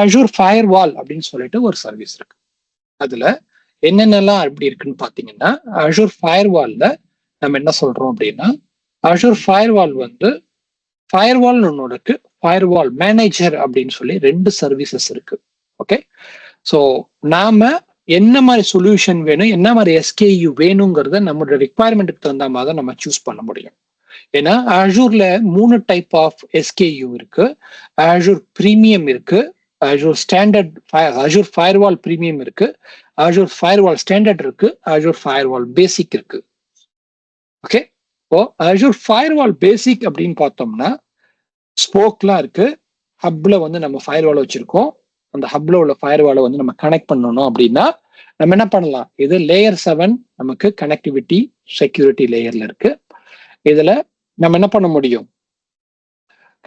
Azure Firewall அப்படின்னு சொல்லிட்டு ஒரு சர்வீஸ் இருக்கு. அதுல என்னென்னலாம் அப்படி இருக்குன்னு பாத்தீங்கன்னா, Azure Firewallல நம்ம என்ன சொல்றோம் அப்படின்னா, Azure Firewall வந்து ஃபயர்வால் ஒன்று இருக்கு, ஃபயர்வால் மேனேஜர் அப்படின்னு சொல்லி 2 சர்வீசஸ் இருக்கு. ஓகே, ஸோ நாம என்ன மாதிரி சொல்யூஷன் வேணும், என்ன மாதிரி எஸ்கேயு வேணுங்கிறத நம்மளோட ரிக்வயர்மெண்ட்டுக்கு தகுந்த மாதிரி தான் நம்ம சூஸ் பண்ண முடியும். ஏன்னா Azureல 3 டைப் ஆஃப் எஸ்கேயு இருக்கு. Azure பிரீமியம் இருக்கு, Azure standard, Azure firewall premium இருக்கு, Azure ஃபயர்வால் ஸ்டாண்டர்ட் இருக்கு, Azure ஃபயர்வால் பேசிக் இருக்கு. ஓகே, இப்போ Azure ஃபயர்வால் பேசிக் அப்படின்னு பார்த்தோம்னா ஸ்போக்லாம் இருக்கு. ஹப்ல வந்து நம்ம ஃபயர்வால் வச்சிருக்கோம். அந்த ஹப்ல உள்ள ஃபயர்வாலை வந்து நம்ம கனெக்ட் பண்ணணும் அப்படின்னா நம்ம என்ன பண்ணலாம், இது லேயர் 7 நமக்கு கனெக்டிவிட்டி செக்யூரிட்டி லேயர்ல இருக்கு. இதுல நம்ம என்ன பண்ண முடியும்,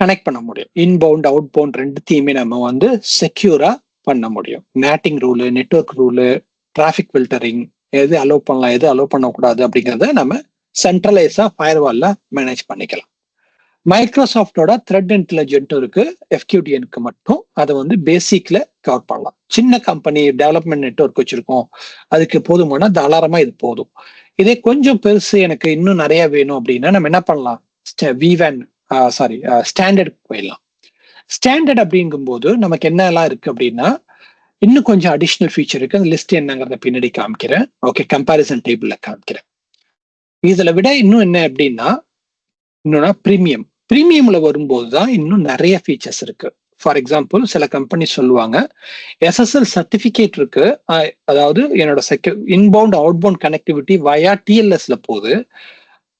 கனெக்ட் பண்ண முடியும். இன்பவுண்ட் அவுட் பவுண்ட் ரெண்டுத்தையுமே நம்ம வந்து செக்யூரா பண்ண முடியும். NATing rule, network rule, traffic filtering, எது அலோவ் பண்ணலாம் எது அலோவ் பண்ணக்கூடாது அப்படிங்கிறத நம்ம சென்ட்ரலைஸா ஃபயர்வால்ல மேனேஜ் பண்ணிக்கலாம். மைக்ரோசாஃப்டோட த்ரெட் இன்டெலிஜென்ட்டும் இருக்கு, எஃப்கியூடிஎனுக்கு மட்டும். அதை வந்து பேசிக்ல கவர் பண்ணலாம். சின்ன கம்பெனி டெவலப்மெண்ட் நெட்வொர்க் வச்சிருக்கோம், அதுக்கு போதுமான தாராளமா இது போதும். இதே கொஞ்சம் பெருசு, எனக்கு இன்னும் நிறைய வேணும் அப்படின்னா நம்ம என்ன பண்ணலாம், விவேன் ஸ்டாண்டர்ட் போயிடலாம். ஸ்டாண்டர்ட் அப்படிங்கும்போது நமக்கு என்னெல்லாம் இருக்கு அப்படின்னா, இன்னும் கொஞ்சம் அடிஷ்னல் ஃபீச்சர் இருக்கு. அந்த லிஸ்ட் என்னங்கிறத பின்னாடி காமிக்கிறேன். ஓகே, கம்பாரிசன் டேபிள்ல காமிக்கிறேன். இதுல விட இன்னும் என்ன அப்படின்னா, இன்னொன்னா பிரீமியம்ல வரும்போது தான் இன்னும் நிறைய ஃபீச்சர்ஸ் இருக்கு. ஃபார் எக்ஸாம்பிள், சில கம்பெனி சொல்லுவாங்க எஸ்எஸ்எல் சர்டிபிகேட் இருக்கு, அதாவது என்னோட இன்பவுண்ட் அவுட்பவுண்ட் கனெக்டிவிட்டி வயா டிஎல்எஸ்ல போகுது,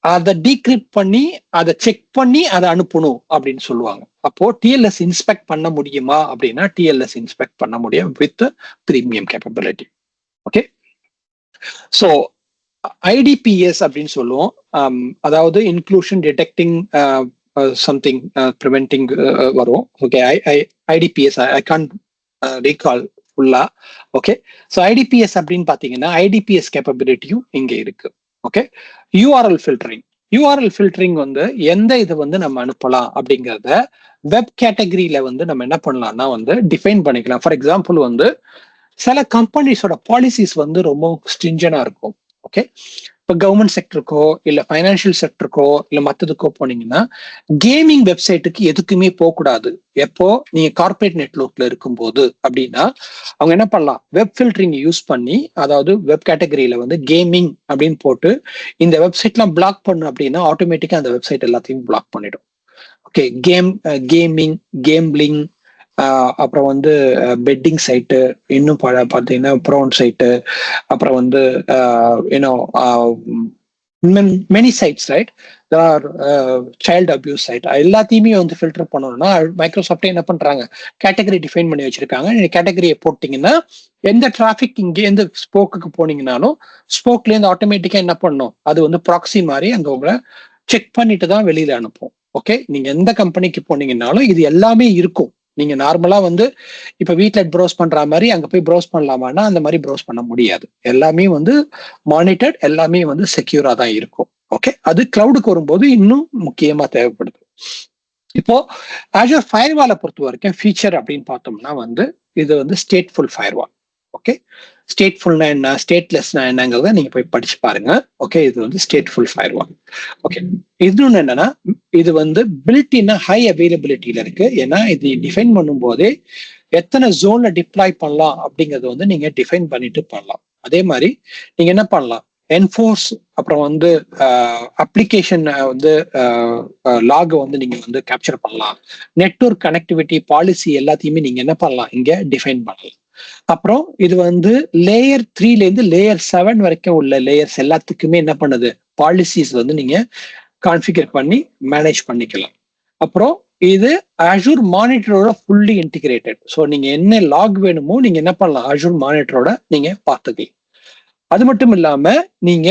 அதை டீக்ரிப்ட் பண்ணி அதை செக் பண்ணி அதை அனுப்பணும் அப்படின்னு சொல்லுவாங்க. அப்போ டிஎல்எஸ் இன்ஸ்பெக்ட் பண்ண முடியுமா அப்படின்னா டிஎல்எஸ் இன்ஸ்பெக்ட் பண்ண முடியும் with premium capability. Okay, so ITPS அப்படின்னு சொல்லுவோம், அதாவது இன்க்ளூஷன் டிடெக்டிங் சம்திங் ப்ரிவென்டிங் வரும். Okay, ITPS I can't recall ஃபுல்லா. ஓகே, ஸோ ஐடிபிஎஸ் அப்படின்னு பார்த்தீங்கன்னா ஐடிபிஎஸ் கேப்பபிலிட்டியும் இங்கே இருக்கு. ஓகே, யூஆர்எல் ஃபில்டரிங் வந்து எந்த இதை வந்து நம்ம அனுப்பலாம் அப்படிங்கிறத வெப் கேட்டகரியில வந்து நம்ம என்ன பண்ணலாம்னா வந்து டிஃபைன் பண்ணிக்கலாம். ஃபார் எக்ஸாம்பிள் வந்து சில கம்பெனிஸோட பாலிசிஸ் வந்து ரொம்ப ஸ்ட்ரிஞ்சனா இருக்கும். ஓகே, இப்போ கவர்மெண்ட் செக்டருக்கோ இல்லை ஃபைனான்சியல் செக்டருக்கோ இல்லை மற்றதுக்கோ போனீங்கன்னா கேமிங் வெப்சைட்டுக்கு எதுக்குமே போகக்கூடாது. எப்போ நீங்க கார்பரேட் நெட்வொர்க்ல இருக்கும்போது அப்படின்னா அவங்க என்ன பண்ணலாம், வெப் ஃபில்டரிங் யூஸ் பண்ணி, அதாவது வெப் கேட்டகரியில வந்து கேமிங் அப்படின்னு போட்டு இந்த வெப்சைட்லாம் பிளாக் பண்ணும் அப்படின்னா ஆட்டோமேட்டிக்கா அந்த வெப்சைட் எல்லாத்தையும் பிளாக் பண்ணிடும். ஓகே, கேமிங், கேம்பிளிங், அப்புறம் வந்து பெட்டிங் சைட்டு, இன்னும் பார்த்தீங்கன்னா ப்ரோன் சைட்டு, அப்புறம் வந்து many sites, right, child abuse site, எல்லாத்தையுமே வந்து ஃபில்டர் பண்ணணும்னா மைக்ரோசாஃப்டே என்ன பண்றாங்க, கேட்டகரி டிஃபைன் பண்ணி வச்சிருக்காங்க. நீங்க கேட்டகரியை போட்டீங்கன்னா எந்த டிராஃபிக் இங்கே எந்த ஸ்போக்குக்கு போனீங்கன்னாலும் ஸ்போக்லேருந்து ஆட்டோமேட்டிக்கா என்ன பண்ணும், அது வந்து ப்ராக்ஸி மாதிரி அங்கே உங்களை செக் பண்ணிட்டு தான் வெளியில அனுப்பும். ஓகே, நீங்க எந்த கம்பெனிக்கு போனீங்கன்னாலும் இது எல்லாமே இருக்கும். நீங்க நார்மலா வந்து இப்ப வீட்டுல ப்ரௌஸ் பண்ற மாதிரி அங்க போய் ப்ரௌஸ் பண்ணலாமான்னா அந்த மாதிரி ப்ரௌஸ் பண்ண முடியாது. எல்லாமே வந்து மானிட்டர்ட், எல்லாமே வந்து செக்யூரா தான் இருக்கும். ஓகே, அது கிளவுடுக்கு வரும்போது இன்னும் முக்கியமா தேவைப்படுது. இப்போ Azure ஃபயர்வாலை பொறுத்த வரைக்கும் ஃபீச்சர் அப்படின்னு பார்த்தோம்னா வந்து இது வந்து ஸ்டேட்ஃபுல் ஃபயர்வால். ஓகே, ஸ்டேட்ஃபுல்னா என்ன, ஸ்டேட்லெஸ்னா என்னங்கிறத நீங்க போய் படிச்சு பாருங்க. ஓகே, இது வந்து ஸ்டேட்ஃபுல் ஃபயர்வால். ஓகே, இன்னொன்னு என்னன்னா இது வந்து பில்ட்-இன் ஹை அவைலபிலிட்டியில இருக்கு. ஏன்னா இது டிஃபைன் பண்ணும் போதே எத்தனை ஜோன்ல டிப்ளாய் பண்ணலாம் அப்படிங்கறது வந்து நீங்க டிஃபைன் பண்ணிட்டு பண்ணலாம். அதே மாதிரி நீங்க என்ன பண்ணலாம், என்ஃபோர்ஸ், அப்புறம் வந்து அப்ளிகேஷன் வந்து லாக் வந்து நீங்க வந்து கேப்சர் பண்ணலாம். நெட்வொர்க் கனெக்டிவிட்டி பாலிசி எல்லாத்தையுமே நீங்க என்ன பண்ணலாம், இங்க டிஃபைன் பண்ணலாம். அப்புறம் இது வந்து லேயர் 3ல இருந்து லேயர் 7 வரைக்கும் உள்ள லேயர்ஸ் எல்லாத்துக்குமே என்ன பண்ணுது, பாலிசிஸ் வந்து நீங்க கான்ஃபிகர் பண்ணி மேனேஜ் பண்ணிக்கலாம். அப்புறம் இது Azure மானிட்டரோட ஃபுல்லி இன்டிகிரேட்டட். ஸோ நீங்க என்ன லாக் வேணுமோ நீங்க என்ன பண்ணலாம், Azure மானிட்டரோட நீங்க பார்த்துக்கலாம். அது மட்டும் இல்லாம நீங்க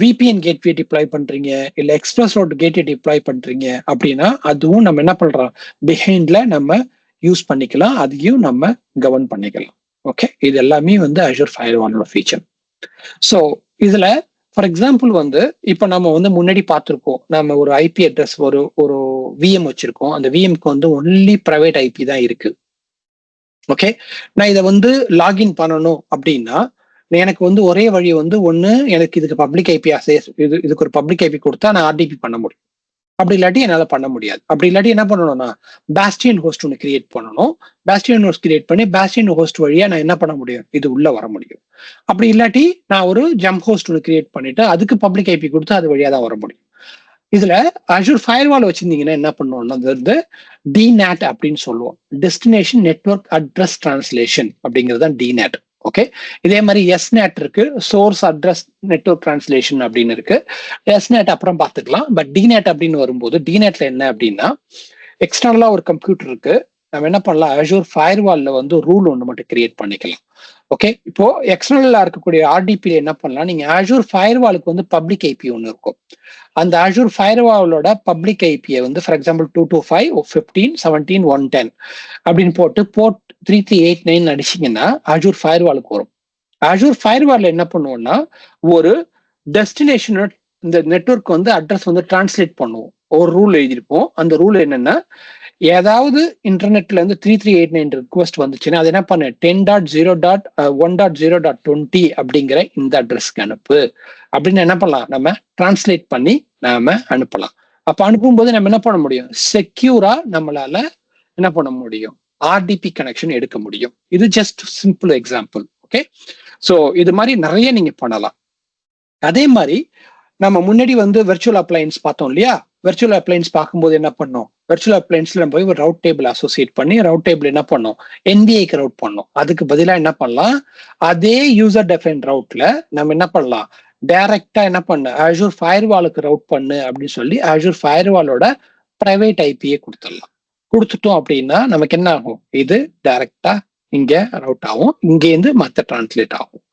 விபிஎன் கேட்வே டிப்ளாய் பண்றீங்க, இல்ல எக்ஸ்பிரஸ் ரோட் கேட்வே டிப்ளாய் பண்றீங்க அப்படின்னா அதுவும் நம்ம என்ன பண்றோம், பிஹைண்ட்ல நம்ம யூஸ் பண்ணிக்கலாம், அதையும் நம்ம கவர்ன் பண்ணிக்கலாம். ஓகே, இது எல்லாமே வந்து Azure ஃபயர்வாலோட ஃபீச்சர். ஸோ இதுல ஃபார் எக்ஸாம்பிள் வந்து இப்போ நம்ம வந்து முன்னாடி பார்த்துருக்கோம், நம்ம ஒரு ஐபி அட்ரஸ் ஒரு விஎம் வச்சிருக்கோம், அந்த விஎம்க்கு வந்து ஒன்லி பிரைவேட் ஐபி தான் இருக்கு. ஓகே, நான் இதை வந்து லாகின் பண்ணணும் அப்படின்னா எனக்கு வந்து ஒரே வழி வந்து ஒண்ணு, எனக்கு இதுக்கு பப்ளிக் ஐபி இதுக்கு ஒரு பப்ளிக் ஐபி கொடுத்தா நான் ஆர்டிபி பண்ண முடியும். அப்படி இல்லாட்டி என்னால பண்ண முடியாது. அப்படி இல்லாட்டி என்ன பண்ணணும்னா பாஸ்டியன் ஹோஸ்ட் ஒன்று கிரியேட் பண்ணணும். பாஸ்டியன் ஹோஸ்ட் கிரியேட் பண்ணி பாஸ்டியன் ஹோஸ்ட் வழியா நான் என்ன பண்ண முடியும், இது உள்ள வர முடியும். அப்படி இல்லாட்டி நான் ஒரு ஜம்ப் ஹோஸ்ட் ஒன்று கிரியேட் பண்ணிட்டு அதுக்கு பப்ளிக் ஐபி கொடுத்து அது வழியா தான் வர முடியும். இதுல அஷூர் ஃபயர்வால் வச்சிருந்தீங்கன்னா என்ன பண்ணுவோம்னா அது வந்து டிநேட் அப்படின்னு சொல்லுவோம், டெஸ்டினேஷன் நெட்வொர்க் அட்ரஸ் டிரான்ஸ்லேஷன் அப்படிங்கிறது தான் டிநேட். ஓகே, இதே மாதிரி எஸ்நேட் இருக்கு, சோர்ஸ் அட்ரஸ் நெட்வொர்க் டிரான்ஸ்லேஷன் அப்படின்னு இருக்கு. எஸ்நேட் அப்புறம் பார்த்துக்கலாம். பட் டிநேட் அப்படின்னு வரும்போது டிநேட்ல என்ன அப்படின்னா எக்ஸ்டர்னலா ஒரு கம்ப்யூட்டர் இருக்கு, நம்ம என்ன பண்ணலாம், அஷூர் ஃபயர்வால்ல வந்து ரூல் ஒன்று மட்டும் கிரியேட் பண்ணிக்கலாம். ஓகே, இப்போ எக்ஸ்டர்னலா இருக்கக்கூடிய ஆர்டிபி என்ன பண்ணலாம், நீங்க அஷூர் ஃபயர்வாலுக்கு வந்து பப்ளிக் ஐபி ஒன்று இருக்கும். அந்த அஷூர் ஃபயர்வாலோட பப்ளிக் ஐபியை வந்து ஃபார் எக்ஸாம்பிள் 225.15.17.110 அப்படின்னு போட்டு போர்ட் 3389 அடிச்சிங்கன்னா அஷூர் ஃபயர்வாலுக்கு வரும். அஷூர் ஃபயர்வால்ல என்ன பண்ணுவோம்னா ஒரு டெஸ்டினேஷன் இந்த நெட்வொர்க் வந்து அட்ரஸ் வந்து டிரான்ஸ்லேட் பண்ணுவோம். ஒரு ரூல் எழுதியிருப்போம். அந்த ரூல் என்னன்னா ஏதாவது இன்டர்நெட்ல இருந்து 3389 ரிக்வஸ்ட் வந்துச்சுன்னா அது என்ன பண்ணு 10.0.1.0.20 அப்படிங்கிற இந்த அட்ரஸ்க்கு அனுப்பு அப்படின்னு என்ன பண்ணலாம், நம்ம டிரான்ஸ்லேட் பண்ணி நாம அனுப்பலாம். அப்ப அனுப்பும்போது நம்ம என்ன பண்ண முடியும், செக்யூரா நம்மளால என்ன பண்ண முடியும், ஆர்டிபி கனெக்ஷன் எடுக்க முடியும். இது just simple example. Okay, so இது மாதிரி நிறைய நீங்க பண்ணலாம். அதே மாதிரி நம்ம முன்னாடி வந்து வெர்ச்சுவல் அப்ளையன்ஸ் பார்த்தோம் இல்லையா, வெர்ச்சுவல் அப்ளையன்ஸ் பார்க்கும்போது என்ன பண்ணோம், வெர்ச்சுவல் அப்ளையன்ஸ்ல நம்ம போய் ஒரு ரவுட் டேபிள் அசோசியேட் பண்ணி ரவுட் டேபிள் என்ன பண்ணோம், என்பிஐக்கு ரவுட் பண்ணோம். அதுக்கு பதிலாக என்ன பண்ணலாம், அதே யூசர் டெஃபைன் ரவுட்ல நம்ம என்ன பண்ணலாம், டைரக்டா என்ன பண்ண அஷூர் ஃபயர்வாலுக்கு ரவுட் பண்ணு அப்படின்னு சொல்லி அஷூர் ஃபயர்வாலோட பிரைவேட் ஐபியை கொடுத்துடலாம். கொடுத்துட்டோம் அப்படின்னா நமக்கு என்ன ஆகும், இது டைரக்டா இங்க ரவுட் ஆகும், இங்கேருந்து மற்ற டிரான்ஸ்லேட் ஆகும்.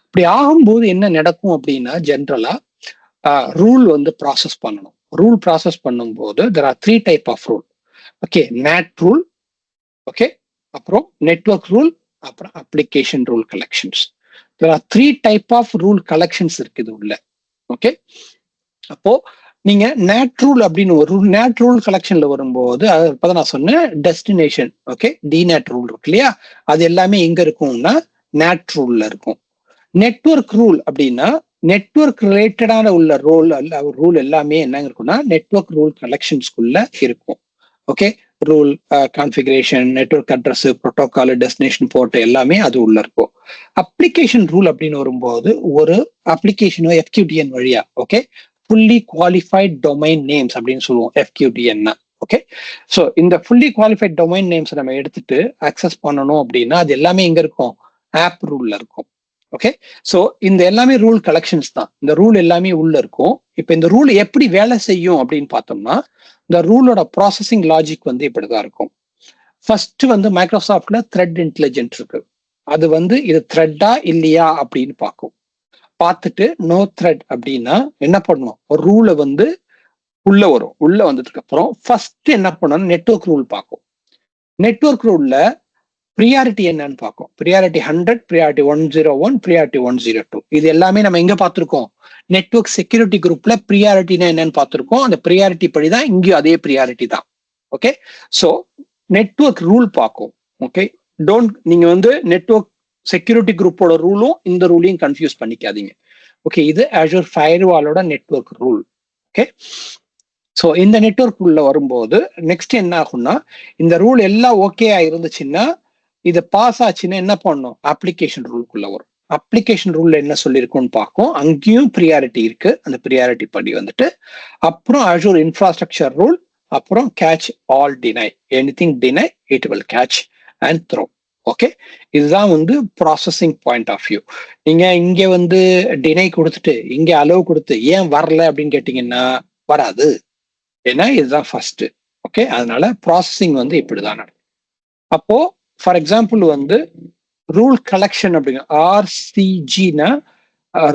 இப்படி ஆகும்போது என்ன நடக்கும் அப்படின்னா ஜென்ரலா ரூல் வந்து ப்ராசஸ் பண்ணணும். ரூல் ப்ராசஸ் பண்ணும்போது there are 3 type of rule. Okay, NAT rule, okay, அப்புறம் நெட்வொர்க் ரூல், அப்புறம் application rule collections. there are 3 type of rule collections இருக்குது உள்ள. ஓகே, அப்போ நீங்க நேட் ரூல் அப்படின்னு ஒரு ரூல் நேட் ரூல் கலெக்ஷன்ல வரும்போது அப்பதான் நான் சொன்னேன் டெஸ்டினேஷன். ஓகே, டிநேட் ரூல் இருக்கு இல்லையா, அது எல்லாமே எங்க இருக்கும்னா நேட் ரூல்ல இருக்கும். நெட்வொர்க் ரூல் அப்படின்னா நெட்வொர்க் ரிலேட்டடான உள்ள ரூல் எல்லாமே என்ன இருக்கும்னா நெட்வொர்க் ரூல் கலெக்ஷன்ஸ்குள்ள இருக்கும். Okay, rule configuration, network address, protocol, destination port எல்லாமே அது உள்ள இருக்கும். அப்ளிகேஷன் ரூல் அப்படின்னு வரும்போது ஒரு அப்ளிகேஷனோ எஃப்கியூடிஎன் வழியா, okay, fully qualified domain names அப்படின்னு சொல்லுவோம் எஃப்கியூடிஎன்னா. ஓகே, ஸோ இந்த ஃபுல்லி குவாலிஃபைட் டொமைன் நேம்ஸ் நம்ம எடுத்துட்டு அக்சஸ் பண்ணணும் அப்படின்னா அது எல்லாமே எங்க இருக்கும், ஆப் ரூல்ல இருக்கும். ஓகே, ஸோ இந்த எல்லாமே ரூல் கலெக்ஷன்ஸ் தான், இந்த ரூல் எல்லாமே உள்ள இருக்கும். இப்போ இந்த ரூல் எப்படி வேலை செய்யும் அப்படின்னு பார்த்தோம்னா இந்த ரூலோட ப்ராசஸிங் லாஜிக் வந்து இப்படிதான் இருக்கும். ஃபர்ஸ்ட் வந்து மைக்ரோசாஃப்ட்ல த்ரெட் இன்டெலிஜென்ட் இருக்கு, அது வந்து இது த்ரெட்டா இல்லையா அப்படின்னு பார்க்கும். பார்த்துட்டு நோ த்ரெட் அப்படின்னா என்ன பண்ணணும், ஒரு ரூலை வந்து உள்ள வரும். உள்ள வந்ததுக்கு அப்புறம் ஃபர்ஸ்ட் என்ன பண்ணணும், நெட்வொர்க் ரூல் பார்க்கும். நெட்வொர்க் ரூல்ல ப்ரியாரிட்டி என்னன்னு பார்க்கும். Priority 100, priority 101, priority 102. இது எல்லாமே நம்ம எங்க பார்த்திருக்கோம், நெட்வொர்க் செக்யூரிட்டி குரூப்ல ப்ரியாரிட்டினா என்னன்னு பார்த்திருக்கோம். அந்த ப்ரியாரிட்டி படிதான் இங்கேயும் அதே ப்ரியாரிட்டி தான். ஓகே, ஸோ நெட்வொர்க் ரூல் பார்க்கும். ஓகே, நீங்க வந்து நெட்வொர்க் செக்யூரிட்டி குரூப்போட ரூலும் இந்த ரூலையும் கன்ஃபியூஸ் பண்ணிக்காதீங்க. ஓகே, இது அஷூர் ஃபயர்வாலோட நெட்வொர்க் ரூல். ஓகே, ஸோ இந்த நெட்வொர்க் ரூல்ல வரும்போது நெக்ஸ்ட் என்ன ஆகும்னா இந்த ரூல் எல்லாம் ஓகே இருந்துச்சுன்னா இது பாஸ் ஆச்சுன்னா என்ன பண்ணும், அப்ளிகேஷன் ரூலுக்குள்ள வரும். அப்ளிகேஷன் ரூல்ல என்ன சொல்லியிருக்கும்னு பார்க்கும். அங்கேயும் ப்ரியாரிட்டி இருக்கு, அந்த ப்ரியாரிட்டி படி வந்துட்டு அப்புறம் அஷூர் இன்ஃப்ராஸ்ட்ரக்சர் ரூல், அப்புறம் catch all deny, anything deny it will catch and throw. Okay, இதுதான் வந்து ப்ராசஸிங் பாயிண்ட் ஆஃப் வியூ. நீங்க இங்க வந்து டினை கொடுத்துட்டு இங்க அலோவ் கொடுத்து ஏன் வரல அப்படின்னு கேட்டீங்கன்னா வராது, ஏன்னா இதுதான் ஃபர்ஸ்ட். ஓகே, அதனால ப்ராசஸிங் வந்து இப்படிதான் நடக்கும். அப்போ ஃபார் எக்ஸாம்பிள் வந்து ரூல் கலெக்ஷன் அப்படிங்க ஆர்சிஜினா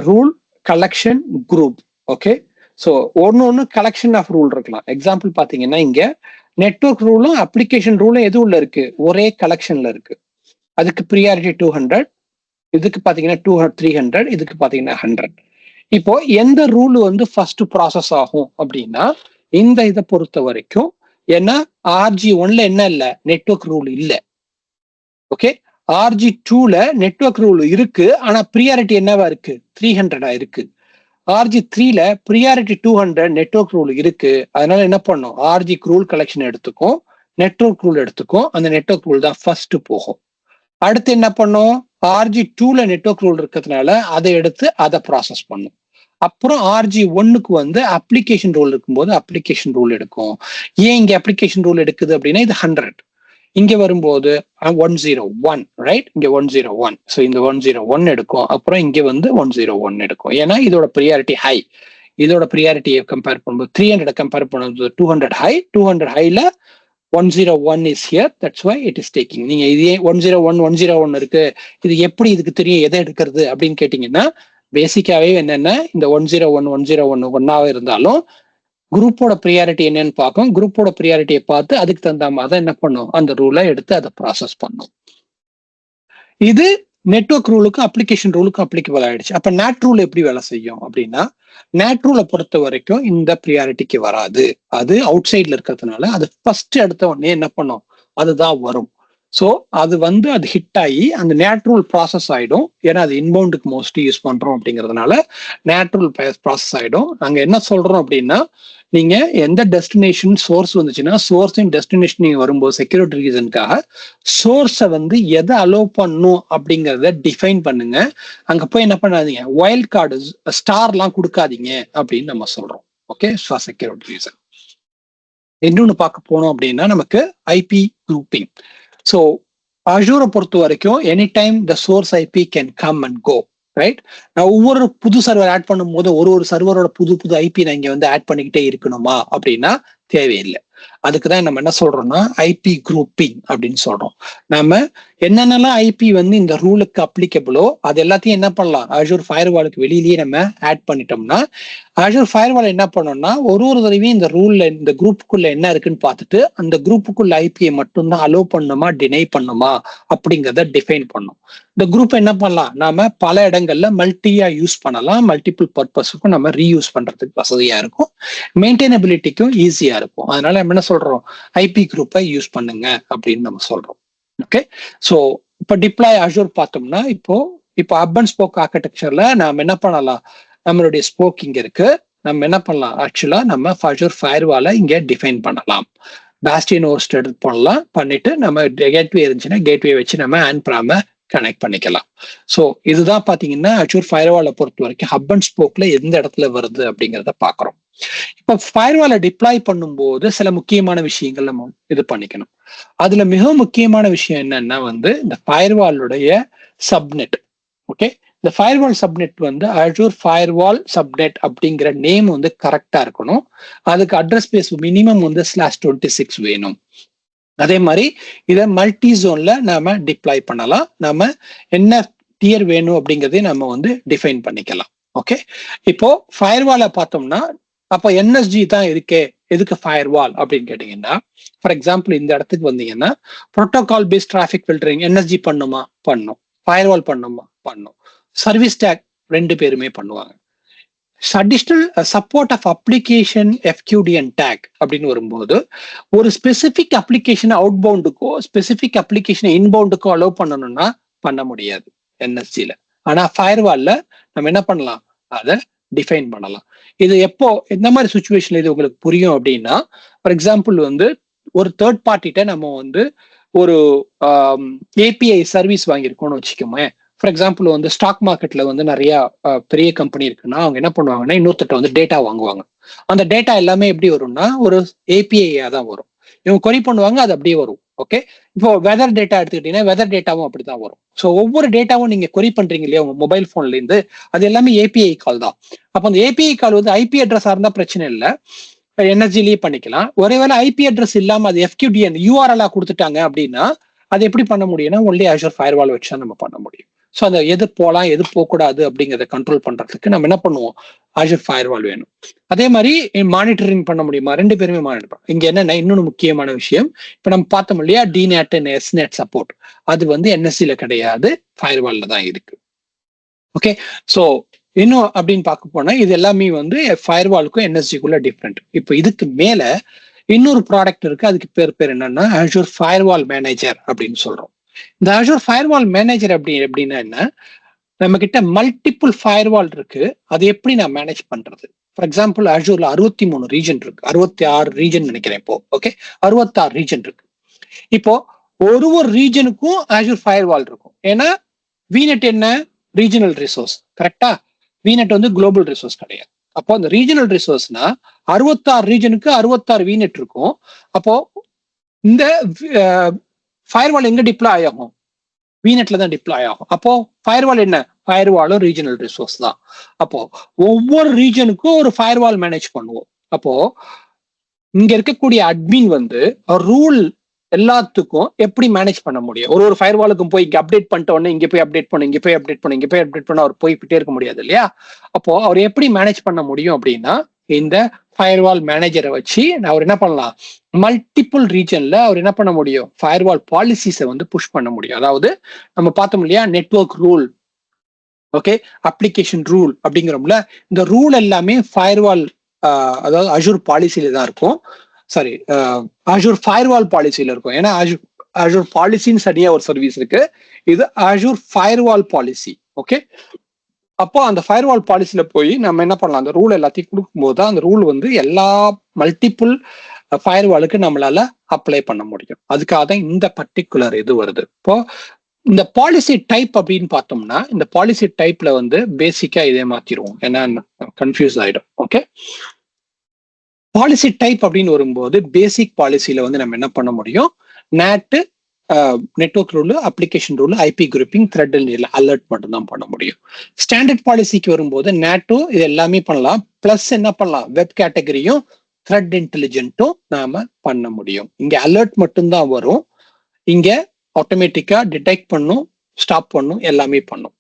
rule collection group. Okay, so ஒன்னு கலெக்ஷன் ஆஃப் ரூல் இருக்கலாம். எக்ஸாம்பிள் பாத்தீங்கன்னா இங்க நெட்வொர்க் ரூலும் அப்ளிகேஷன் ரூலும் எது உள்ள இருக்கு, ஒரே கலெக்ஷன்ல இருக்கு. அதுக்கு ப்ரியாரிட்டி 200, இதுக்கு பாத்தீங்கன்னா 300, இதுக்கு பாத்தீங்கன்னா 100. இப்போ எந்த ரூல் வந்து ஃபர்ஸ்ட் ப்ராசஸ் ஆகும் அப்படின்னா இந்த இதை பொறுத்த வரைக்கும், ஏன்னா RG1ல என்ன இல்லை, நெட்வொர்க் ரூல் இல்லை. ஓகே, RG2ல நெட்வொர்க் ரூல் இருக்கு, ஆனா ப்ரியாரிட்டி என்னவா இருக்கு? 300 இருக்கு. RG3ல ப்ரியாரிட்டி 200 நெட்வொர்க் ரூல் இருக்கு. அதனால என்ன பண்ணும்? RG ரூல் கலெக்ஷன் எடுத்துக்கும், நெட்வொர்க் ரூல் எடுத்துக்கும். அந்த நெட்வொர்க் ரூல் தான் ஃபர்ஸ்ட் போகும். அடுத்து என்ன பண்ணும்? RG2ல நெட்வொர்க் ரூல் இருக்கிறதுனால அதை எடுத்து அதை ப்ராசஸ் பண்ணும். அப்புறம் RG1க்கு வந்து அப்ளிகேஷன் ரூல் இருக்கும்போது அப்ளிகேஷன் ரூல் எடுக்கும். ஏன் இங்க அப்ளிகேஷன் ரூல் எடுக்குது அப்படின்னா இது 100, இங்க வரும்போது 101, ரைட்? இங்க 101, ஸோ இந்த 101 எடுக்கும். அப்புறம் இங்க வந்து 101 எடுக்கும். ஏன்னா இதோட ப்ரியாரிட்டி ஹை. இதோட ப்ரியாரிட்டியை கம்பேர் பண்ணும்போது 300 கம்பேர் பண்ணும்போது 200 high. 200 ஹைல 101 is here, that's why it is taking. நீங்க இதே 101 இருக்கு, இது எப்படி இதுக்கு தெரியும் எதை எடுக்கிறது அப்படின்னு கேட்டீங்கன்னா, பேசிக்காவே என்னன்னா இந்த 101 ஒன்னாவே இருந்தாலும் குரூப்போட ப்ரியாரிட்டி என்னன்னு பார்க்கும். குரூப்போட ப்ரியாரிட்டியை பார்த்து அதுக்கு தகுந்த மாதிரி என்ன பண்ணும்? அந்த ரூலை எடுத்து அதை ப்ராசஸ் பண்ணும். இது நெட்வொர்க் ரூலுக்கும் அப்ளிகேஷன் ரூலுக்கும் அப்ளிகபிள் ஆயிடுச்சு. அப்ப நேட் ரூல் எப்படி வேலை செய்யும் அப்படின்னா, நேட் ரூலை பொறுத்த வரைக்கும் இந்த ப்ரியாரிட்டிக்கு வராது. அது அவுட் சைட்ல இருக்கிறதுனால அது ஃபர்ஸ்ட் எடுத்த உடனே என்ன பண்ணும்? அதுதான் வரும். ஸோ அது வந்து அது ஹிட் ஆகி அந்த நேட் ரூல் ப்ராசஸ் ஆயிடும். ஏன்னா அது இன்பவுண்டுக்கு மோஸ்ட்லி யூஸ் பண்றோம் அப்படிங்கிறதுனால நேட் ரூல் ப்ராசஸ் ஆயிடும். நாங்க என்ன சொல்றோம் அப்படின்னா, நீங்க எந்த டெஸ்டினேஷன் சோர்ஸ் வந்துச்சுன்னா, சோர்ஸ் அண்ட் டெஸ்டினேஷன் நீங்க வரும்போது செக்யூரிட்டி ரீசனுக்காக சோர்ஸை வந்து எதை அலோவ் பண்ணும் அப்படிங்கிறத டிஃபைன் பண்ணுங்க. அங்க போய் என்ன பண்ணாதீங்க, வைல்ட் கார்டு ஸ்டார்லாம் கொடுக்காதீங்க அப்படின்னு நம்ம சொல்றோம். Okay, for security reason. இன்னொன்னு பார்க்க போனோம் அப்படின்னா நமக்கு ஐபி குரூப்பிங். ஸோ அஷூரை பொறுத்த வரைக்கும் any time the source IP can come and go, right? நான் ஒவ்வொரு புது சர்வர் ஆட் பண்ணும்போது ஒரு சர்வரோட புது ஐபி நான் இங்க வந்து ஆட் பண்ணிக்கிட்டே இருக்கணுமா அப்படின்னா தேவையில்லை. அதுக்குதான் நம்ம என்ன சொல்றோம்னா ஐபி குரூப்பிங் அப்படின்னு சொல்றோம். நாம என்னென்னலாம் ஐபி வந்து இந்த ரூலுக்கு அப்ளிகபிளோ அது எல்லாத்தையும் என்ன பண்ணலாம், அஷூர் ஃபயர்வாலுக்கு வெளியிலேயே நம்ம ஆட் பண்ணிட்டோம்னா, அஷூர் ஃபயர்வால் என்ன பண்ணோம்னா ஒரு தடவையும் இந்த ரூல்ல இந்த குரூப்புக்குள்ள என்ன இருக்குன்னு பார்த்துட்டு அந்த குரூப்புக்குள்ள ஐபியை மட்டும்தான் அலோவ் பண்ணுமா டினை பண்ணுமா அப்படிங்கிறத டிஃபைன் பண்ணும். இந்த குரூப் என்ன பண்ணலாம், நாம பல இடங்கள்ல மல்டியா யூஸ் பண்ணலாம். மல்டிபிள் பர்பஸுக்கும் நம்ம ரீயூஸ் பண்றதுக்கு வசதியா இருக்கும், மெயின்டைனபிலிட்டிக்கும் ஈஸியா இருக்கும். அதனால நம்ம என்ன சொல்றோம், ஐபி குரூப்பை யூஸ் பண்ணுங்க அப்படின்னு நம்ம சொல்றோம். ஓகே, ஸோ இப்போ டிப்ளாய் அஷூர் பார்த்தோம்னா இப்போ ஹப் அண்ட் ஸ்போக் ஆர்கிடெக்சர்ல நாம என்ன பண்ணலாம், நம்மளுடைய ஸ்போக் இங்க இருக்கு. நம்ம என்ன பண்ணலாம், ஆக்சுவலா நம்ம அஷூர் ஃபயர்வாலை இங்க டிஃபைன் பண்ணலாம். பாஸ்டியன் ஹோஸ்ட் எடுத்து பண்ணலாம், பண்ணிட்டு நம்ம கேட்வே இருந்துச்சுன்னா கேட்வே வச்சு நம்ம ஆன்பிராம கனெக்ட் பண்ணிக்கலாம். ஸோ இதுதான் பாத்தீங்கன்னா அஷூர் ஃபயர்வாலை பொறுத்த வரைக்கும் ஹப் அண்ட் ஸ்போக்ல எந்த இடத்துல வருது அப்படிங்கிறத பாக்குறோம். இப்ப ஃபயர்வாலை டிப்ளாய் பண்ணும்போது சில முக்கியமான விஷயங்கள் நம்ம இது பண்ணிக்கணும். அதுல மிக முக்கியமான விஷயம் என்னன்னா வந்து இந்த ஃபயர்வாலுடைய சப்நெட். ஓகே, இந்த ஃபயர்வால் சப்நெட் வந்து அஷூர் ஃபயர்வால் சப்நெட் அப்படிங்கிற நேம் வந்து கரெக்டா இருக்கணும். அதுக்கு அட்ரஸ் ஸ்பேஸ் மினிமம் வந்து /26 வேணும். அதே மாதிரி இதை மல்டி ஜோன்ல நாம டிப்ளாய் பண்ணலாம். நாம என்ன டியர் வேணும் அப்படிங்கிறதையும் நம்ம வந்து டிஃபைன் பண்ணிக்கலாம். ஓகே, இப்போ ஃபயர்வாலை பார்த்தோம்னா அப்ப என்எஸ்ஜி தான் இருக்கே, எதுக்கு ஃபயர்வால் அப்படின்னு கேட்டீங்கன்னா, ஃபார் எக்ஸாம்பிள் இந்த இடத்துக்கு வந்தீங்கன்னா protocol based traffic filtering NSG பண்ணுமா, பண்ணும். ஃபயர்வால் பண்ணுமா, பண்ணும். சர்வீஸ் டேக் ரெண்டு பேருமே பண்ணுவாங்க. Additional support of application FQDN tag அப்படின்னு வரும்போது ஒரு ஸ்பெசிபிக் அப்ளிகேஷன் அவுட் பவுண்டுக்கோ ஸ்பெசிபிக் அப்ளிகேஷன் இன்பவுண்டுக்கோ அலோவ் பண்ணணும்னா பண்ண முடியாது என்எஸ்ஜில. ஆனா ஃபயர்வால்ல நம்ம என்ன பண்ணலாம், அதை டிஃபைன் பண்ணலாம். இது எப்போ எந்த மாதிரி சுச்சுவேஷன்ல இது உங்களுக்கு புரியும் அப்படின்னா, ஃபார் எக்ஸாம்பிள் வந்து ஒரு தேர்ட் பார்ட்டிட்ட நம்ம வந்து ஒரு ஏபிஐ சர்வீஸ் வாங்கியிருக்கோம்னு வச்சுக்கோமே. ஃபார் எக்ஸாம்பிள் வந்து ஸ்டாக் மார்க்கெட்ல வந்து நிறைய பெரிய கம்பெனி இருக்குன்னா அவங்க என்ன பண்ணுவாங்கன்னா இன்னொருத்தட்ட வந்து டேட்டா வாங்குவாங்க. அந்த டேட்டா எல்லாமே எப்படி வரும்னா ஒரு ஏபிஐயா தான் வரும். இவங்க கொரி பண்ணுவாங்க, அது அப்படியே வரும். ஓகே, இப்போ வெதர் டேட்டா எடுத்துக்கிட்டீங்கன்னா வெதர் டேட்டாவும் அப்படிதான் வரும். ஸோ ஒவ்வொரு டேட்டாவும் நீங்க கொரி பண்றீங்க இல்லையா உங்க மொபைல் போன்ல இருந்து, அது எல்லாமே ஏபிஐ கால் தான். அப்போ அந்த ஏபிஐ கால் வந்து ஐபி அட்ரஸா இருந்தா பிரச்சனை இல்லை, எனர்ஜிலேயே பண்ணிக்கலாம். ஒருவேளை ஐபி அட்ரஸ் இல்லாம அது எஃப்கியூடிஎன் யூஆர்எல் கொடுத்துட்டாங்க அப்படின்னா அது எப்படி பண்ண முடியும்னா ஒன்லி அஷூர் ஃபயர்வால் வச்சு தான் நம்ம பண்ண முடியும். ஸோ அந்த எது போகலாம் எது போகக்கூடாது அப்படிங்கிறத கண்ட்ரோல் பண்றதுக்கு நம்ம என்ன பண்ணுவோம், அஷூர் ஃபயர்வால் வேணும். அதே மாதிரி மானிட்டரிங் பண்ண முடியுமா, ரெண்டு பேருமே மானிட்டர் பண்ணும். இங்க என்னன்னா இன்னொன்று முக்கியமான விஷயம், இப்போ நம்ம பார்த்தோம் இல்லையா டிநெட் அண்ட் எஸ்நெட் சப்போர்ட், அது வந்து என்எஸ்சில கிடையாது, ஃபயர்வால்ல தான் இருக்கு. ஓகே, ஸோ இன்னும் அப்படின்னு பார்க்க போனா இது எல்லாமே வந்து ஃபயர்வாலுக்கும் என்எஸ்ஜிக்குள்ள டிஃப்ரெண்ட். இப்போ இதுக்கு மேல இன்னொரு ப்ராடக்ட் இருக்கு, அதுக்கு பேர் என்னன்னா அஷூர் ஃபயர்வால் மேனேஜர் அப்படின்னு சொல்றோம். இந்த Azure Firewall Manager அப்படின்னா என்ன, நம்ம கிட்ட மல்டிபிள் ஃபயர்வால் இருக்கு, அது எப்படி நான் மேனேஜ் பண்றது? ஃபார் எக்ஸாம்பிள் Azureல 63 ரீஜன் இருக்கு, 66 ரீஜன் நினைக்கிறேன் இப்போ. ஓகே, 66 ரீஜன் இருக்கு. இப்போ ஒரு ரீஜனுக்கும் Azure Firewall இருக்கும். ஏன்னா VNet என்ன, ரீஜனல் ரிசோர்ஸ், கரெக்டா? VNet வந்து குளோபல் ரிசோர்ஸ் கிடையாது. அப்போ அந்த ரீஜனல் ரிசோர்ஸ்னா 66 ரீஜனுக்கு 66 VNet இருக்கும். அப்போ இந்த ஃபயர்வால் எங்க டிப்ளாய் ஆகும்? VNetல தான் டிப்ளாய் ஆகும். அப்போ ஃபயர்வால் என்ன, ஃபயர்வாலும் ரீஜனல் ரிசோர்ஸ் தான். அப்போ ஒவ்வொரு ரீஜனுக்கும் ஒரு ஃபயர்வால் மேனேஜ் பண்ணுவோம். அப்போ இங்க இருக்கக்கூடிய அட்மின் வந்து ரூல் எல்லாத்துக்கும் எப்படி மேனேஜ் பண்ண முடியும்? ஒரு ஃபயர்வாலுக்கும் போய் இங்க அப்டேட் பண்ணிட்ட உடனே இங்க போய் அப்டேட் பண்ணு, இங்க போய் அப்டேட் பண்ணு, இங்க போய் அப்டேட் பண்ண அவர் போய்கிட்டே இருக்க முடியாது இல்லையா? அப்போ அவர் எப்படி மேனேஜ் பண்ண முடியும் அப்படின்னா, இந்த ஃபயர்வால் மேனேஜரை வச்சு அவர் என்ன பண்ணலாம், மல்டிபிள் ரீஜன்ல அவர் என்ன பண்ண முடியும், ஃபயர்வால் பாலிசிஸை வந்து புஷ் பண்ண முடியும். அதாவது நம்ம பார்த்தோம் இல்லையா, network rule, okay, application rule அப்படிங்கிறோம்ல, இந்த ரூல் எல்லாமே ஃபயர்வால் அதாவது Azure பாலிசியில தான் இருக்கும். சாரி, Azure ஃபயர்வால் பாலிசியில இருக்கும். ஏன்னா Azure பாலிசின்னு சரியா ஒரு சர்வீஸ் இருக்கு, இது Azure ஃபயர்வால் பாலிசி. ஓகே, அப்போ அந்த ஃபயர்வால் பாலிசியில போய் நம்ம என்ன பண்ணலாம், அந்த ரூல் எல்லாத்தையும் கொடுக்கும்போது அந்த ரூல் வந்து எல்லா மல்டிபிள் ஃபயர்வாலுக்கு நம்மளால அப்ளை பண்ண முடியும். அதுக்காக தான் இந்த பர்டிகுலர் இது வருது. இப்போ இந்த பாலிசி டைப் அப்படின்னு பார்த்தோம்னா, இந்த பாலிசி டைப்ல வந்து பேசிக்கா இதே மாத்திருவோம், ஏன்னா கன்ஃபியூஸ் ஆயிடும். ஓகே, பாலிசி டைப் அப்படின்னு வரும்போது பேசிக் பாலிசியில வந்து நம்ம என்ன பண்ண முடியும், NAT, network rule, application rule, IP grouping, thread alert மட்டும் தான் பண்ண முடியும். ஸ்டாண்டர்ட் பாலிசிக்கு வரும்போது நேட்டோ இது எல்லாமே பண்ணலாம், பிளஸ் என்ன பண்ணலாம், வெப் கேட்டகரியும் த்ரெட் இன்டெலிஜென்ட்டும் நாம பண்ண முடியும். இங்க அலர்ட் மட்டும்தான் வரும், இங்க ஆட்டோமேட்டிக்கா டிடெக்ட் பண்ணும், ஸ்டாப் பண்ணும், எல்லாமே பண்ணும்.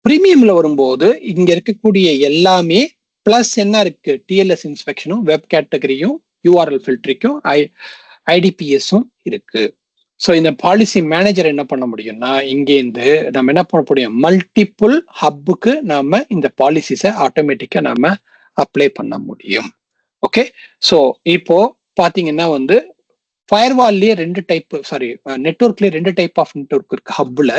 பிரீமியம்ல வரும்போது இங்க இருக்கக்கூடிய எல்லாமே பிளஸ் என்ன இருக்கு, டிஎல்எஸ் இன்ஸ்பெக்ஷனும், வெப் கேட்டகரியும், யூஆர்எல் ஃபில்டரிக்கும், ஐடிபிஎஸும் இருக்கு. ஸோ இந்த பாலிசி மேனேஜர் என்ன பண்ண முடியும்னா, இங்கேருந்து நம்ம என்ன பண்ண முடியும், மல்டிபிள் ஹப்புக்கு நாம இந்த பாலிசிஸை ஆட்டோமேட்டிக்கா நாம அப்ளை பண்ண முடியும். ஓகே, ஸோ இப்போ பாத்தீங்கன்னா வந்து ஃபயர்வால்லேயே ரெண்டு டைப், சாரி நெட்வொர்க்லேயே ரெண்டு டைப் ஆஃப் நெட்வொர்க் இருக்கு ஹப்ல.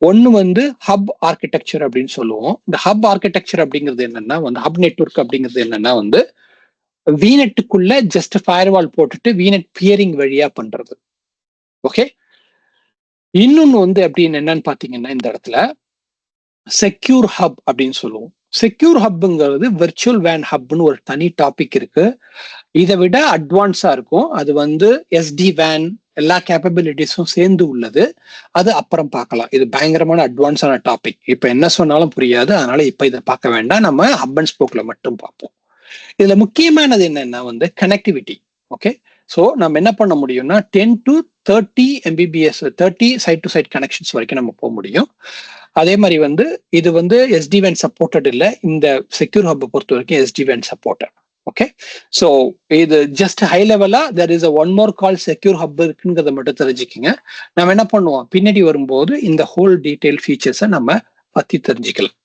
ஒன்னு வந்து ஹப் ஆர்கிடெக்சர் அப்படின்னு சொல்லுவோம். இந்த ஹப் ஆர்கிடெக்சர் அப்படிங்கிறது என்னன்னா வந்து, ஹப் நெட்வொர்க் அப்படிங்கிறது என்னன்னா வந்து, VNetக்குள்ள ஜஸ்ட் ஃபயர்வால் போட்டுட்டு VNet பியரிங் வழியா பண்றது. ஓகே, இன்னொன்னு வந்து அப்படின்னு என்னன்னு பாத்தீங்கன்னா, இந்த இடத்துல செக்யூர் ஹப் அப்படின்னு சொல்லுவோம். செக்யூர் ஹப்ங்கிறது வெர்ச்சுவல் வேன் ஹப்னு ஒரு தனி டாபிக் இருக்கு. இதை விட அட்வான்ஸா இருக்கும். அது வந்து SD வேன் எல்லா கேப்பபிலிட்டிஸும் சேர்ந்து உள்ளது. அது அப்புறம் பார்க்கலாம். இது பயங்கரமான அட்வான்ஸான டாபிக். இப்ப என்ன சொன்னாலும் புரியாது, அதனால இப்ப இதை பார்க்க வேண்டாம். நம்ம ஹப் அண்ட் ஸ்போக்ல மட்டும் பார்ப்போம். இதுல முக்கியமானது என்னன்னா வந்து கனெக்டிவிட்டி. ஓகே, ஸோ நம்ம என்ன பண்ண முடியும்னா 10 to 30 Mbps 30 site to site connections வரைக்கும் நம்ம போக முடியும். அதே மாதிரி வந்து இது வந்து SD வேன் சப்போர்ட்டட் இல்லை, இந்த செக்யூர் ஹப்பை பொறுத்த வரைக்கும் SD வேன் சப்போர்ட்டட். ஓகே, ஸோ இது ஜஸ்ட் ஹை லெவலா there is one more call secure hub இருக்குங்கிறத மட்டும் தெரிஞ்சுக்கிங்க. நம்ம என்ன பண்ணுவோம், பின்னாடி வரும்போது இந்த ஹோல் டீடைல் ஃபீச்சர்ஸை நம்ம பத்தி தெரிஞ்சுக்கலாம்.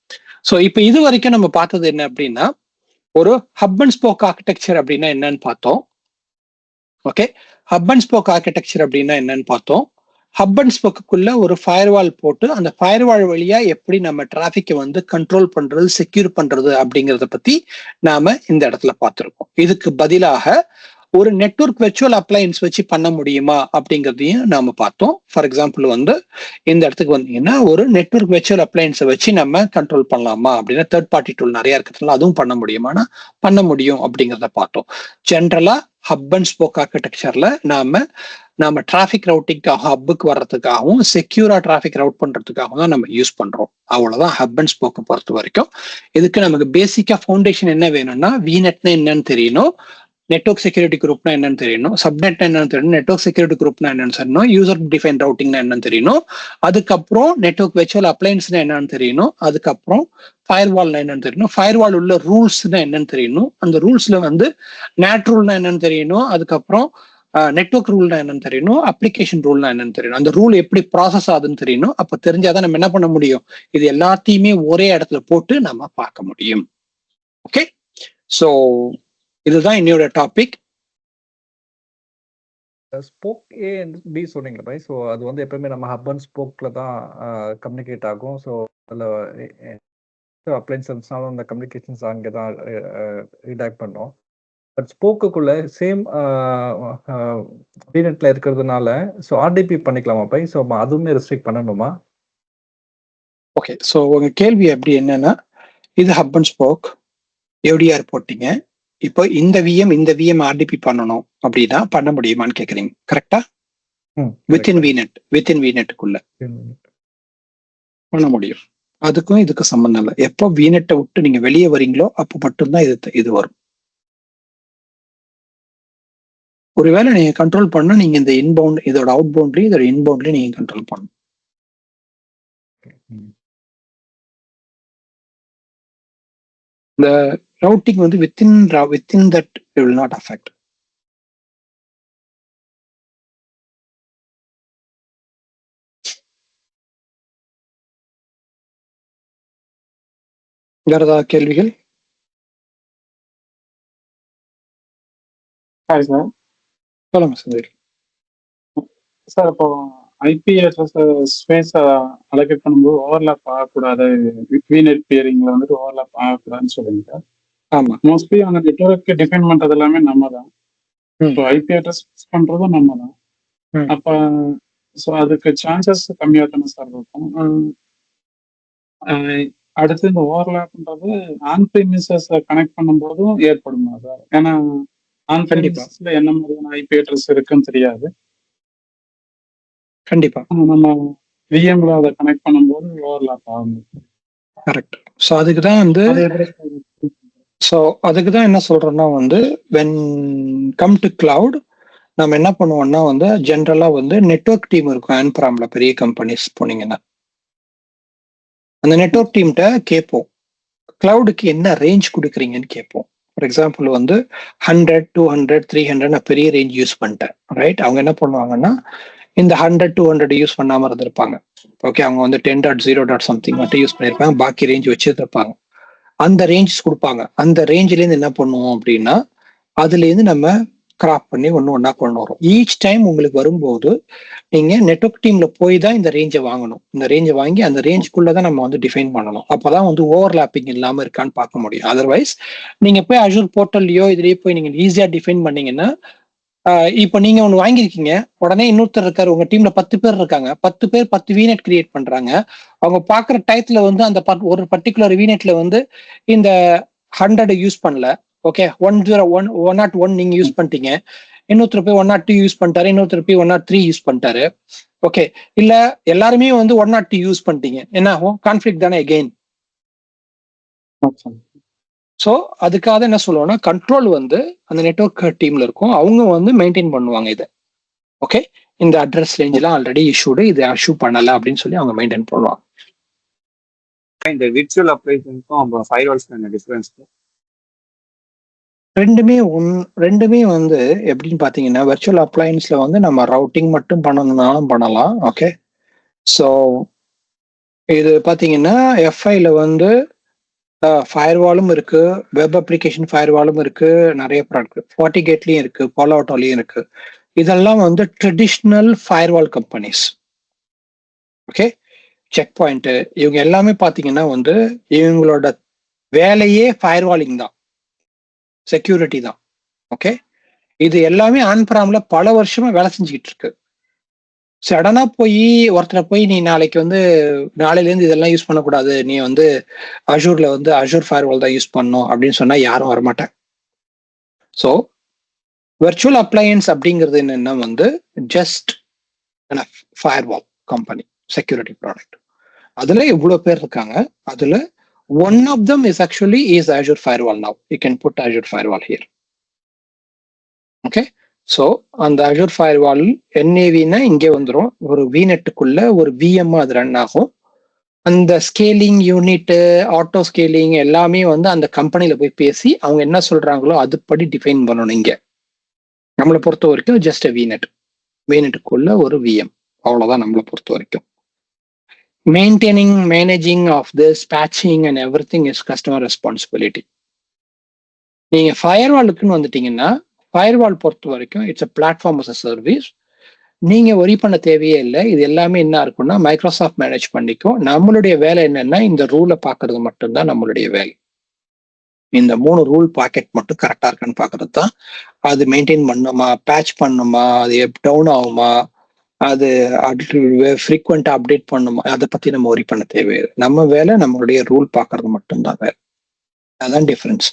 ஸோ இப்போ இது வரைக்கும் நம்ம பார்த்தது என்ன அப்படின்னா, ஒரு ஹப் அண்ட் ஸ்போக் ஆர்கிடெக்சர் அப்படின்னா என்னன்னு பார்த்தோம். Okay, hub and spoke architecture அப்படின்னா என்னன்னு பார்த்தோம். ஹப் அண்ட் ஸ்போக்குள்ள ஒரு ஃபயர்வால் போட்டு அந்த ஃபயர்வால் வழியா எப்படி நம்ம டிராஃபிக்கை வந்து கண்ட்ரோல் பண்றது, செக்யூர் பண்றது அப்படிங்கிறத பத்தி நாம இந்த இடத்துல பார்த்துருக்கோம். இதுக்கு பதிலாக ஒரு நெட்வொர்க் வெர்ச்சுவல் அப்ளையன்ஸ் வச்சு பண்ண முடியுமா அப்படிங்கிறதையும் நாம பார்த்தோம். ஃபார் எக்ஸாம்பிள் வந்து இந்த இடத்துக்கு வந்தீங்கன்னா, ஒரு நெட்வொர்க் வெர்ச்சுவல் அப்ளையன்ஸை வச்சு நம்ம கண்ட்ரோல் பண்ணலாமா அப்படின்னா, தேர்ட் பார்ட்டி டூல் நிறைய இருக்கிறதுனால அதுவும் பண்ண முடியுமானா பண்ண முடியும் அப்படிங்கிறத பார்த்தோம். ஜென்ரலா ஹப் அண்ட் ஸ்போக் ஆர்கிடெக்சர்ல நாம டிராஃபிக் ரவுட்டிங்காக ஹப்புக்கு வர்றதுக்காகவும் செக்யூரா டிராஃபிக் ரவுட் பண்றதுக்காகவும் தான் நம்ம யூஸ் பண்றோம். அவ்வளவுதான் ஹப் அண்ட் ஸ்போக்கை பொறுத்த வரைக்கும். இதுக்கு நமக்கு பேசிக்கா ஃபவுண்டேஷன் என்ன வேணும்னா, VNetனா என்னன்னு தெரியணும், நெட்வொர்க் செக்யூரிட்டி குரூப்னா என்னன்னு தெரியணும், சப்நெட்னா என்னன்னு தெரியணும், நெட்வொர்க் செக்யூரிட்டி குரூப்னா என்னன்னு தெரியணும், யூசர் டிஃபைன் ரவுட்டிங்னா என்னன்னு தெரியணும், அதுக்கப்புறம் நெட்வொர்க் வெர்ச்சுவல் அப்ளையன்ஸ்னா என்னன்னு தெரியணும், அதுக்கப்புறம் ஃபயர்வால்னா என்னன்னு தெரியணும், ஃபயர்வால் உள்ள ரூல்ஸ்னா என்னன்னு தெரியணும், அந்த ரூல்ஸ்ல வந்து நேட் ரூல்னா என்னன்னு தெரியணும், அதுக்கப்புறம் நெட்வொர்க் ரூல்னா என்னன்னு தெரியணும், அப்ளிகேஷன் ரூல்னா என்னன்னு தெரியணும், அந்த ரூல் எப்படி ப்ராசஸ் ஆகுதுன்னு தெரியணும். அப்ப தெரிஞ்சாதான் நம்ம என்ன பண்ண முடியும், இது எல்லாத்தையுமே ஒரே இடத்துல போட்டு நம்ம பார்க்க முடியும். ஓகே, ஸோ இதுதான் என்னோட டாபிக். ஸ்போக் ஏ பி சொன்னீங்களா பை? ஸோ அது வந்து எப்பவுமே நம்ம ஹப் அண்ட் ஸ்போக்ல தான் கம்யூனிகேட் ஆகும். ஸோ அதில் அப்ளைன்சஸ்னாலும் அந்த கம்யூனிகேஷன்ஸ் அங்கே தான் ரீடாக்ட் பண்ணோம். பட் ஸ்போக்குக்குள்ள சேம் வீநெட்ல இருக்கிறதுனால ஸோ ஆர்டிபி பண்ணிக்கலாமா பை? ஸோ அதுவுமே ரெஸ்ட்ரிக்ட் பண்ணணுமா? ஓகே, ஸோ உங்க கேள்வி எப்படி என்னன்னா, இது ஹப் அண்ட் ஸ்போக் எவ்டிஆர் போட்டீங்க, இப்போ இந்த விஎம் ஆர்டிபி பண்ணணும் அப்படின்னா பண்ண முடியுமான்னு கேக்குறீங்க, கரெக்டா? வித்தின் வீநெட்டுக்குள்ள பண்ண முடியும். அதுக்கும் இதுக்கு சம்பந்தம் இல்லை. எப்போ வீநெட்டை விட்டு நீங்க வெளியே வரீங்களோ அப்போ மட்டும்தான் இது வரும். ஒருவேளை நீங்க கண்ட்ரோல் பண்ண நீங்க இந்த இன்பவுண்ட் இதோட அவுட் பவுண்ட்ரி இதோட இன்பவுண்ட்ரி நீங்க கண்ட்ரோல் பண்ணணும். இந்த ரவுட்டிங் வந்து within that it will not affect. வேற ஏதாவது கேள்விகள்? சொல்லுங்க சுந்தரி சார். இப்போ ஐபி அட்ரஸ் ஸ்பேஸ் அலோகேட் பண்ணும்போது ஓவர்லாப் ஆகக்கூடாது, வீநெட் பியரிங்ல வந்துட்டு ஓவர்லாப் ஆகக்கூடாதுன்னு சொல்லுங்க சார். ஆமா, மோஸ்ட்லி அந்த நெட்வொர்க் டிஃபைன் பண்றது எல்லாமே நம்ம தான். ஸோ ஐபி அட்ரஸ் ஃபிக்ஸ் பண்றதும் நம்ம தான். அப்ப ஸோ அதுக்கு சான்சஸ் கம்மியாக தானே சார் இருக்கும். அடுத்து இந்த ஓவர்லாப்ன்றது ஆன் ப்ரீமிசஸ் கனெக்ட் பண்ணும்போதும் ஏற்படுமா சார்? ஏன்னா ஆன் ப்ரீமிசஸ்ல என்ன மாதிரியான ஐபி அட்ரஸ் இருக்குன்னு தெரியாது. கண்டிப்பா நம்ம விஎம்ல அதை கனெக்ட் பண்ணும்போது ஓவர்லாப் ஆகும். கரெக்ட். ஸோ அதுக்கு தான் வந்து என்ன சொல்றோம்னா வந்து when come to cloud நம்ம என்ன பண்ணுவோம்னா வந்து ஜென்ரலா வந்து நெட்வொர்க் டீம் இருக்கும். ஆன்பிராம்ல பெரிய கம்பெனிஸ் போனீங்கன்னா அந்த நெட்வொர்க் டீம்கிட்ட கேட்போம், கிளவுடுக்கு என்ன ரேஞ்ச் கொடுக்குறீங்கன்னு கேட்போம். ஃபார் எக்ஸாம்பிள் வந்து 100, 200, 300 நான் பெரிய ரேஞ்ச் யூஸ் பண்ணிட்டேன், ரைட்? அவங்க என்ன பண்ணுவாங்கன்னா இந்த 100, 200 யூஸ் பண்ணாம இருந்திருப்பாங்க. ஓகே, அவங்க வந்து 10.0. something மட்டும் யூஸ் பண்ணியிருப்பாங்க, பாக்கி ரேஞ்ச் வச்சிருப்பாங்க. அந்த ரேஞ்சஸ் கொடுப்பாங்க. அந்த ரேஞ்சிலேருந்து என்ன பண்ணுவோம் அப்படின்னா அதுலேருந்து நம்ம கிராப் பண்ணி ஒன்னா கொண்டு வரும். ஈச் டைம் உங்களுக்கு வரும்போது நீங்க நெட்வொர்க் டீம்ல போய் தான் இந்த ரேஞ்சை வாங்கணும். இந்த ரேஞ்சை வாங்கி அந்த ரேஞ்சுக்குள்ளதான் நம்ம வந்து டிஃபைன் பண்ணணும். அப்பதான் வந்து ஓவர்லாப்பிங் இல்லாம இருக்கான்னு பார்க்க முடியும். அதர்வைஸ் நீங்க போய் அஜூர் போர்ட்டல்லையோ இதுலயே போய் நீங்க ஈஸியா டிஃபைன் பண்ணீங்கன்னா, இப்போ நீங்க ஒண்ணு வாங்கியிருக்கீங்க, உடனே இன்னொருத்தர் இருக்காரு, உங்க டீம்ல 10 பேர் இருக்காங்க, 10 பேர் 10 வீநெட் கிரியேட் பண்றாங்க. அவங்க பாக்குற டயத்துல வந்து அந்த ஒரு பர்டிகுலர் வீநெட்ல வந்து இந்த 100 யூஸ் பண்ணல. ஓகே, 101 நீங்க யூஸ் பண்ணிட்டீங்க, இன்னொருத்தர் போய் 102 யூஸ் பண்ணிட்டாரு, இன்னொருத்தர் போய் 103 யூஸ் பண்ணிட்டாரு. ஓகே, இல்ல எல்லாருமே வந்து 102 யூஸ் பண்ணிட்டீங்க, என்ன ஆகும்? கான்ஃபிளிக்ட் தானே அகெயின். ஸோ அதுக்காக என்ன சொல்லுவோம்னா கண்ட்ரோல் வந்து அந்த நெட்வொர்க் டீம்ல இருக்கும், அவங்க வந்து மெயின்டைன் பண்ணுவாங்க இதை. ஓகே, இந்த அட்ரஸ் ரேஞ்செல்லாம் ஆல்ரெடி இஷ்யூடு, இது இஷ்யூ பண்ணல அப்படின்னு சொல்லி அவங்க மெயின்டைன் பண்ணுவாங்க. இந்த விர்ச்சுவல் அப்ளைன்ஸுக்கும் அப்புறம் ஃபயர்வால்ஸ்க்கு என்ன டிஃபரன்ஸ்? ரெண்டுமே வந்து எப்படின்னு பாத்தீங்கன்னா, விர்ச்சுவல் அப்ளையன்ஸ்ல வந்து நம்ம ரவுட்டிங் மட்டும் பண்ணணும்னாலும் பண்ணலாம். ஓகே, ஸோ இது பாத்தீங்கன்னா எஃப்ஐல வந்து ஃபயர்வாலும் இருக்கு, வெப் அப்ளிகேஷன் ஃபயர்வாலும் இருக்கு, நிறைய ப்ராடக்ட் FortiGateலயும் இருக்கு, Palo Altoலயும் இருக்கு. இதெல்லாம் வந்து traditional firewall companies. Okay, check point இவங்க எல்லாமே பாத்தீங்கன்னா வந்து இவங்களோட வேலையே ஃபயர்வாலிங் தான், செக்யூரிட்டி தான். ஓகே, இது எல்லாமே ஆன்பிராம்ல பல வருஷமா வேலை செஞ்சுக்கிட்டு இருக்கு. சடனா போய் ஒருத்தரை போய் நீ நாளைக்கு வந்து நாளையிலேருந்து இதெல்லாம் யூஸ் பண்ணக்கூடாது, நீ வந்து அஷூர்ல வந்து அஷூர் ஃபயர்வால் தான் யூஸ் பண்ணணும் அப்படின்னு சொன்னா யாரும் வரமாட்டாங்க. ஸோ விர்ச்சுவல் அப்ளையன்ஸ் அப்படிங்கிறது என்னன்னா வந்து just firewall company, security product. அதுல எவ்வளவு பேர் இருக்காங்க, அதுல one of them is actually Azure Firewall now. You can put Azure Firewall here. Okay, so அந்த Azure Firewall NAV-னா இங்கே வந்துடும். ஒரு VNet-க்குள்ள ஒரு VM அது ரன் ஆகும். அந்த ஸ்கேலிங் யூனிட், ஆட்டோ ஸ்கேலிங் எல்லாமே வந்து அந்த கம்பெனில போய் பேசி அவங்க என்ன சொல்றாங்களோ அதுபடி டிஃபைன் பண்ணணும். இங்க நம்மளை பொறுத்த வரைக்கும் ஜஸ்ட் VNet-க்குள்ள ஒரு VM, அவ்வளவுதான் நம்மளை பொறுத்த வரைக்கும். Maintaining, managing of this, patching and everything is customer responsibility. நீங்க ஃபயர்வாலுக்குன்னு வந்துட்டீங்கன்னா ஃபயர்வால் பொறுத்த வரைக்கும் it's a platform as a service. நீங்க ஒரி பண்ண தேவையே இல்லை. இது எல்லாமே என்ன இருக்கும்னா மைக்ரோசாஃப்ட் மேனேஜ் பண்ணிக்கும். நம்மளுடைய வேலை என்னன்னா இந்த ரூலை பார்க்கறது மட்டும்தான் நம்மளுடைய வேலை. இந்த 3 ரூல் பாக்கெட் மட்டும் கரெக்டா இருக்கான்னு பாக்குறது தான். அது மெயின்டைன் பண்ணுமா, பேட்ச் பண்ணுமா, அது டவுன் ஆகுமா, அது ஃப்ரீக்வெண்டா அப்டேட் பண்ணுமா, அதை பத்தி நம்ம ஒரி பண்ண தேவையில்லை. நம்ம வேலை நம்மளுடைய ரூல் பாக்குறது மட்டும்தான் வேலை. அதான் டிஃபரன்ஸ்.